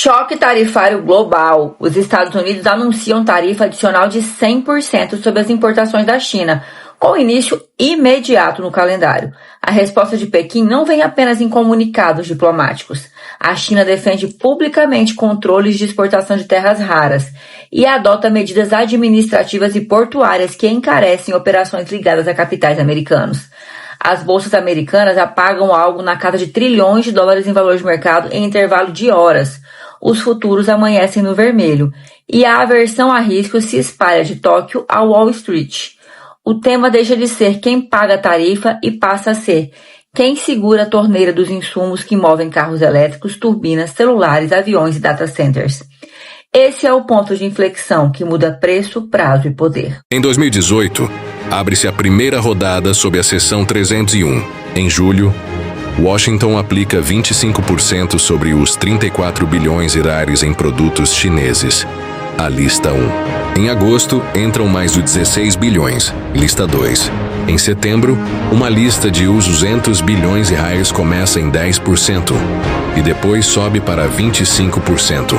Choque tarifário global. Os Estados Unidos anunciam tarifa adicional de 100% sobre as importações da China, com início imediato no calendário. A resposta de Pequim não vem apenas em comunicados diplomáticos. A China defende publicamente controles de exportação de terras raras e adota medidas administrativas e portuárias que encarecem operações ligadas a capitais americanos. As bolsas americanas apagam algo na casa de trilhões de dólares em valor de mercado em intervalo de horas. Os futuros amanhecem no vermelho e a aversão a risco se espalha de Tóquio a Wall Street. O tema deixa de ser quem paga a tarifa e passa a ser quem segura a torneira dos insumos que movem carros elétricos, turbinas, celulares, aviões e data centers. Esse é o ponto de inflexão que muda preço, prazo e poder. Em 2018, abre-se a primeira rodada sob a seção 301. Em julho, Washington aplica 25% sobre os 34 bilhões irares em produtos chineses. A lista 1. Em agosto, entram mais de 16 bilhões, lista 2. Em setembro, uma lista de os 200 bilhões reais começa em 10% e depois sobe para 25%,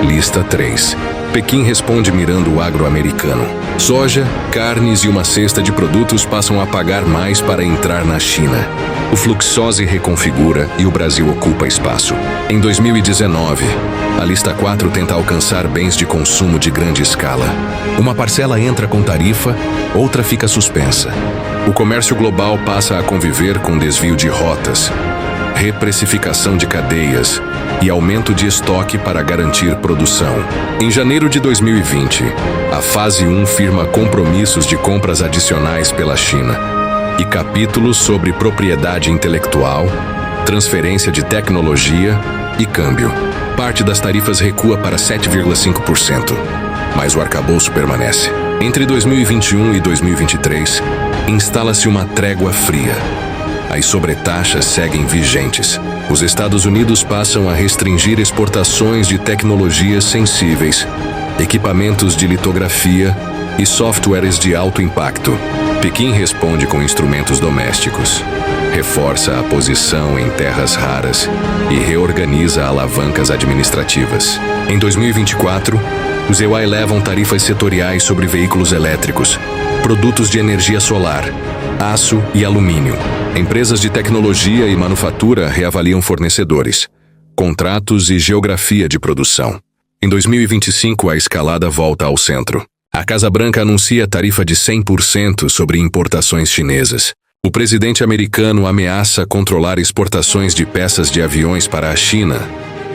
lista 3. Pequim responde mirando o agro-americano. Soja, carnes e uma cesta de produtos passam a pagar mais para entrar na China. O Fluxose reconfigura e o Brasil ocupa espaço. Em 2019, a lista 4 tenta alcançar bens de consumo de grande escala. Uma parcela entra com tarifa, outra fica suspensa. O comércio global passa a conviver com desvio de rotas, reprecificação de cadeias e aumento de estoque para garantir produção. Em janeiro de 2020, a fase 1 firma compromissos de compras adicionais pela China e capítulos sobre propriedade intelectual, transferência de tecnologia e câmbio. Parte das tarifas recua para 7,5%, mas o arcabouço permanece. Entre 2021 e 2023, instala-se uma trégua fria. As sobretaxas seguem vigentes. Os Estados Unidos passam a restringir exportações de tecnologias sensíveis, equipamentos de litografia e softwares de alto impacto. Pequim responde com instrumentos domésticos, reforça a posição em terras raras e reorganiza alavancas administrativas. Em 2024, os EUA elevam tarifas setoriais sobre veículos elétricos, produtos de energia solar, aço e alumínio. Empresas de tecnologia e manufatura reavaliam fornecedores, contratos e geografia de produção. Em 2025, a escalada volta ao centro. A Casa Branca anuncia tarifa de 100% sobre importações chinesas. O presidente americano ameaça controlar exportações de peças de aviões para a China,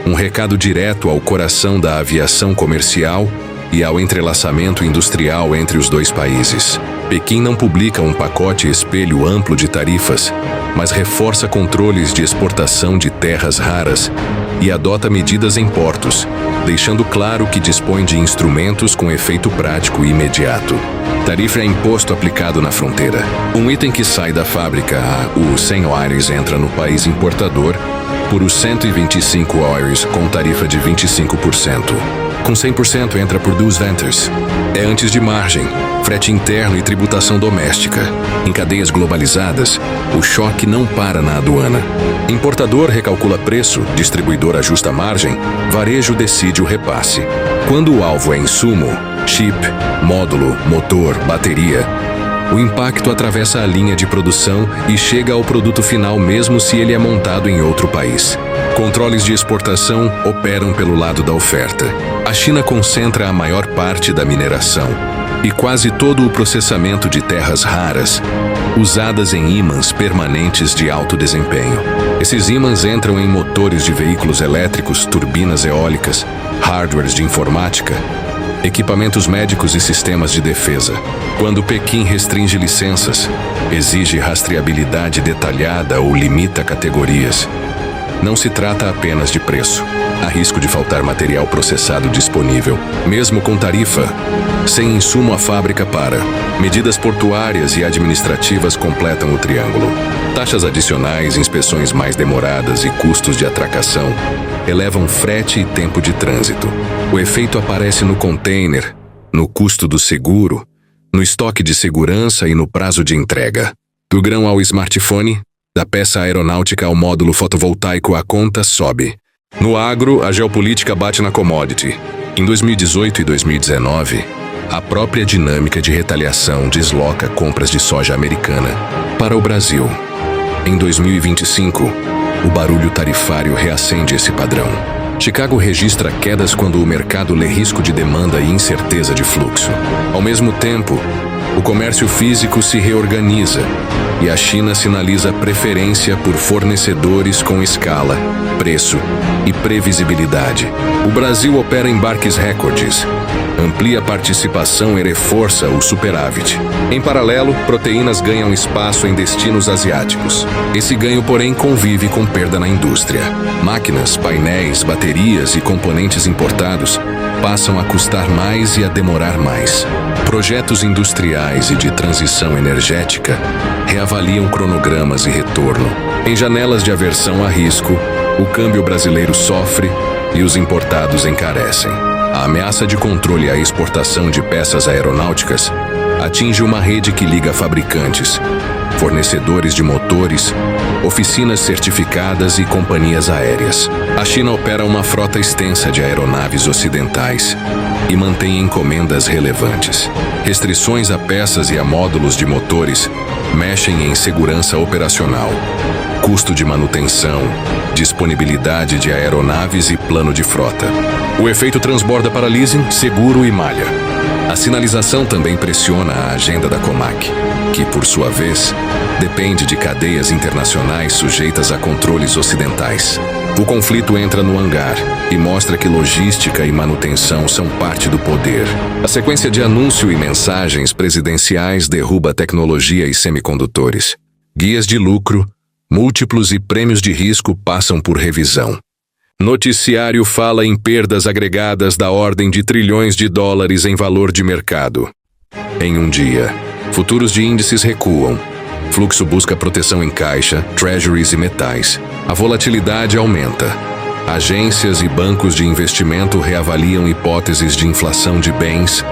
um recado direto ao coração da aviação comercial e ao entrelaçamento industrial entre os dois países. Pequim não publica um pacote espelho amplo de tarifas, mas reforça controles de exportação de terras raras e adota medidas em portos, deixando claro que dispõe de instrumentos com efeito prático e imediato. Tarifa é imposto aplicado na fronteira. Um item que sai da fábrica os 100 OIRs entra no país importador por os 125 OIRs com tarifa de 25%. Com 100% entra por duas ventures. É antes de margem, frete interno e tributação doméstica. Em cadeias globalizadas, o choque não para na aduana. Importador recalcula preço, distribuidor ajusta margem, varejo decide o repasse. Quando o alvo é insumo, chip, módulo, motor, bateria, o impacto atravessa a linha de produção e chega ao produto final mesmo se ele é montado em outro país. Controles de exportação operam pelo lado da oferta. A China concentra a maior parte da mineração e quase todo o processamento de terras raras, usadas em ímãs permanentes de alto desempenho. Esses ímãs entram em motores de veículos elétricos, turbinas eólicas, hardwares de informática, equipamentos médicos e sistemas de defesa. Quando Pequim restringe licenças, exige rastreabilidade detalhada ou limita categorias, não se trata apenas de preço. Há risco de faltar material processado disponível. Mesmo com tarifa, sem insumo a fábrica para. Medidas portuárias e administrativas completam o triângulo. Taxas adicionais, inspeções mais demoradas e custos de atracação elevam frete e tempo de trânsito. O efeito aparece no container, no custo do seguro, no estoque de segurança e no prazo de entrega. Do grão ao smartphone, da peça aeronáutica ao módulo fotovoltaico, a conta sobe. No agro, a geopolítica bate na commodity. Em 2018 e 2019, a própria dinâmica de retaliação desloca compras de soja americana para o Brasil. Em 2025, o barulho tarifário reacende esse padrão. Chicago registra quedas quando o mercado lê risco de demanda e incerteza de fluxo. Ao mesmo tempo, o comércio físico se reorganiza e a China sinaliza preferência por fornecedores com escala, preço e previsibilidade. O Brasil opera embarques recordes, amplia a participação e reforça o superávit. Em paralelo, proteínas ganham espaço em destinos asiáticos. Esse ganho, porém, convive com perda na indústria. Máquinas, painéis, baterias e componentes importados passam a custar mais e a demorar mais. Projetos industriais e de transição energética reavaliam cronogramas e retorno. Em janelas de aversão a risco, o câmbio brasileiro sofre e os importados encarecem. A ameaça de controle à exportação de peças aeronáuticas atinge uma rede que liga fabricantes, fornecedores de motores, oficinas certificadas e companhias aéreas. A China opera uma frota extensa de aeronaves ocidentais e mantém encomendas relevantes. Restrições a peças e a módulos de motores mexem em segurança operacional, custo de manutenção, disponibilidade de aeronaves e plano de frota. O efeito transborda para leasing, seguro e malha. A sinalização também pressiona a agenda da Comac, que, por sua vez, depende de cadeias internacionais sujeitas a controles ocidentais. O conflito entra no hangar e mostra que logística e manutenção são parte do poder. A sequência de anúncio e mensagens presidenciais derruba tecnologia e semicondutores. Guias de lucro, múltiplos e prêmios de risco passam por revisão. Noticiário fala em perdas agregadas da ordem de trilhões de dólares em valor de mercado. Em um dia, futuros de índices recuam. Fluxo busca proteção em caixa, treasuries e metais. A volatilidade aumenta. Agências e bancos de investimento reavaliam hipóteses de inflação de bens,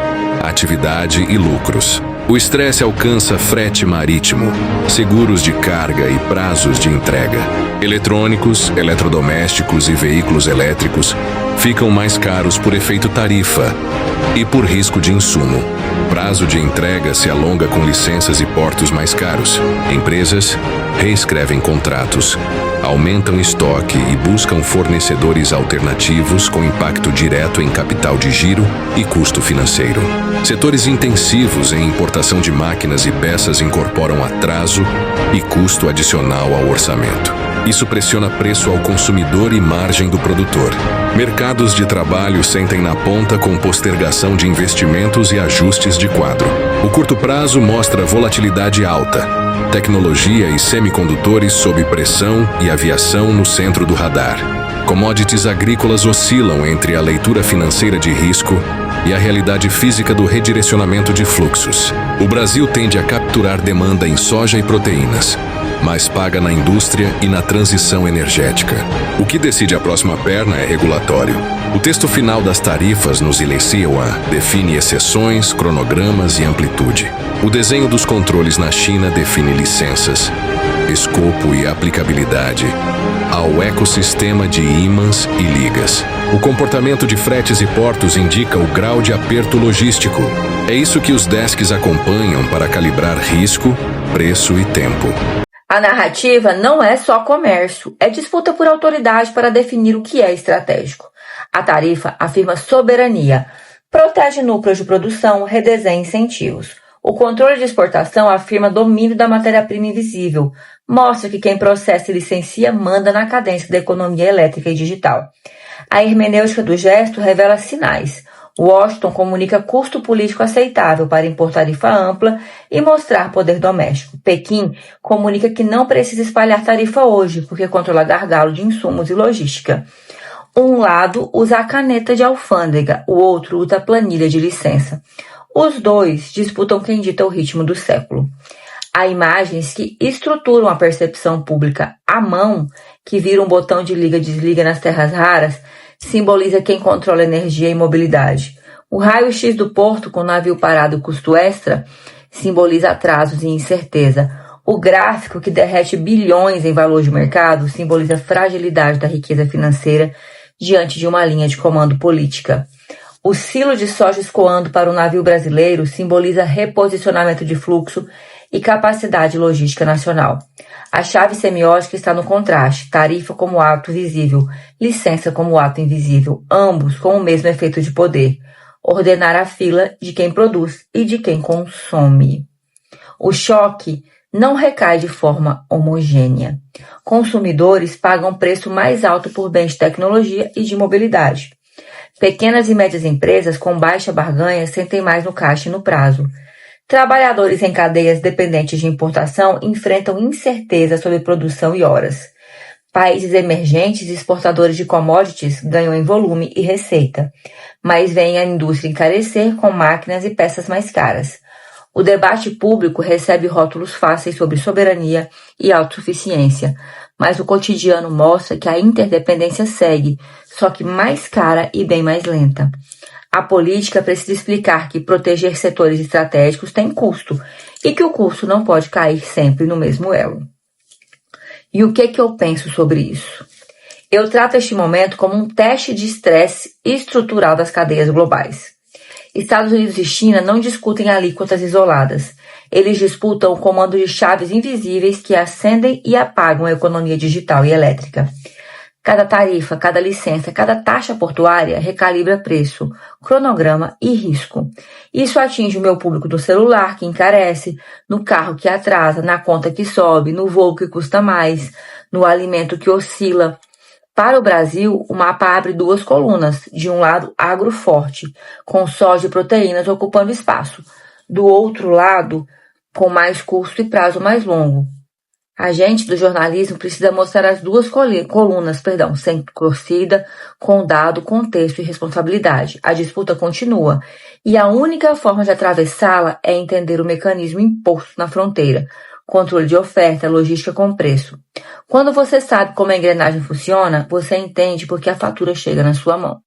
atividade e lucros. O estresse alcança frete marítimo, seguros de carga e prazos de entrega. Eletrônicos, eletrodomésticos e veículos elétricos ficam mais caros por efeito tarifa e por risco de insumo. Prazo de entrega se alonga com licenças e portos mais caros. Empresas reescrevem contratos, aumentam estoque e buscam fornecedores alternativos com impacto direto em capital de giro e custo financeiro. Setores intensivos em importação de máquinas e peças incorporam atraso e custo adicional ao orçamento. Isso pressiona preço ao consumidor e margem do produtor. Mercados de trabalho sentem na ponta com postergação de investimentos e ajustes de quadro. O curto prazo mostra volatilidade alta, tecnologia e semicondutores sob pressão e aviação no centro do radar. Commodities agrícolas oscilam entre a leitura financeira de risco e a realidade física do redirecionamento de fluxos. O Brasil tende a capturar demanda em soja e proteínas, mas paga na indústria e na transição energética. O que decide a próxima perna é regulatório. O texto final das tarifas nos ILECIA define exceções, cronogramas e amplitude. O desenho dos controles na China define licenças, escopo e aplicabilidade ao ecossistema de ímãs e ligas. O comportamento de fretes e portos indica o grau de aperto logístico. É isso que os desks acompanham para calibrar risco, preço e tempo. A narrativa não é só comércio, é disputa por autoridade para definir o que é estratégico. A tarifa afirma soberania, protege núcleos de produção, redesenha incentivos. O controle de exportação afirma domínio da matéria-prima invisível, mostra que quem processa e licencia manda na cadência da economia elétrica e digital. A hermenêutica do gesto revela sinais. Washington comunica custo político aceitável para impor tarifa ampla e mostrar poder doméstico. Pequim comunica que não precisa espalhar tarifa hoje, porque controla gargalo de insumos e logística. Um lado usa a caneta de alfândega, o outro usa a planilha de licença. Os dois disputam quem dita o ritmo do século. Há imagens que estruturam a percepção pública. A mão, que vira um botão de liga-desliga nas terras raras, simboliza quem controla energia e mobilidade. O raio-x do porto com navio parado e custo extra simboliza atrasos e incerteza. O gráfico, que derrete bilhões em valor de mercado, simboliza a fragilidade da riqueza financeira diante de uma linha de comando política. O silo de soja escoando para o navio brasileiro simboliza reposicionamento de fluxo e capacidade logística nacional. A chave semiótica está no contraste, tarifa como ato visível, licença como ato invisível, ambos com o mesmo efeito de poder, ordenar a fila de quem produz e de quem consome. O choque não recai de forma homogênea. Consumidores pagam preço mais alto por bens de tecnologia e de mobilidade. Pequenas e médias empresas com baixa barganha sentem mais no caixa e no prazo. Trabalhadores em cadeias dependentes de importação enfrentam incerteza sobre produção e horas. Países emergentes e exportadores de commodities ganham em volume e receita, mas veem a indústria encarecer com máquinas e peças mais caras. O debate público recebe rótulos fáceis sobre soberania e autossuficiência, mas o cotidiano mostra que a interdependência segue, só que mais cara e bem mais lenta. A política precisa explicar que proteger setores estratégicos tem custo e que o custo não pode cair sempre no mesmo elo. E o que eu penso sobre isso? Eu trato este momento como um teste de estresse estrutural das cadeias globais. Estados Unidos e China não discutem alíquotas isoladas. Eles disputam o comando de chaves invisíveis que acendem e apagam a economia digital e elétrica. Cada tarifa, cada licença, cada taxa portuária recalibra preço, cronograma e risco. Isso atinge o meu público do celular, que encarece, no carro que atrasa, na conta que sobe, no voo que custa mais, no alimento que oscila. Para o Brasil, o mapa abre duas colunas. De um lado, agro forte, com soja e proteínas ocupando espaço. Do outro lado, com mais custo e prazo mais longo. A gente do jornalismo precisa mostrar as duas colunas, sem torcida, com dado, contexto e responsabilidade. A disputa continua. E a única forma de atravessá-la é entender o mecanismo imposto na fronteira. Controle de oferta, logística com preço. Quando você sabe como a engrenagem funciona, você entende porque a fatura chega na sua mão.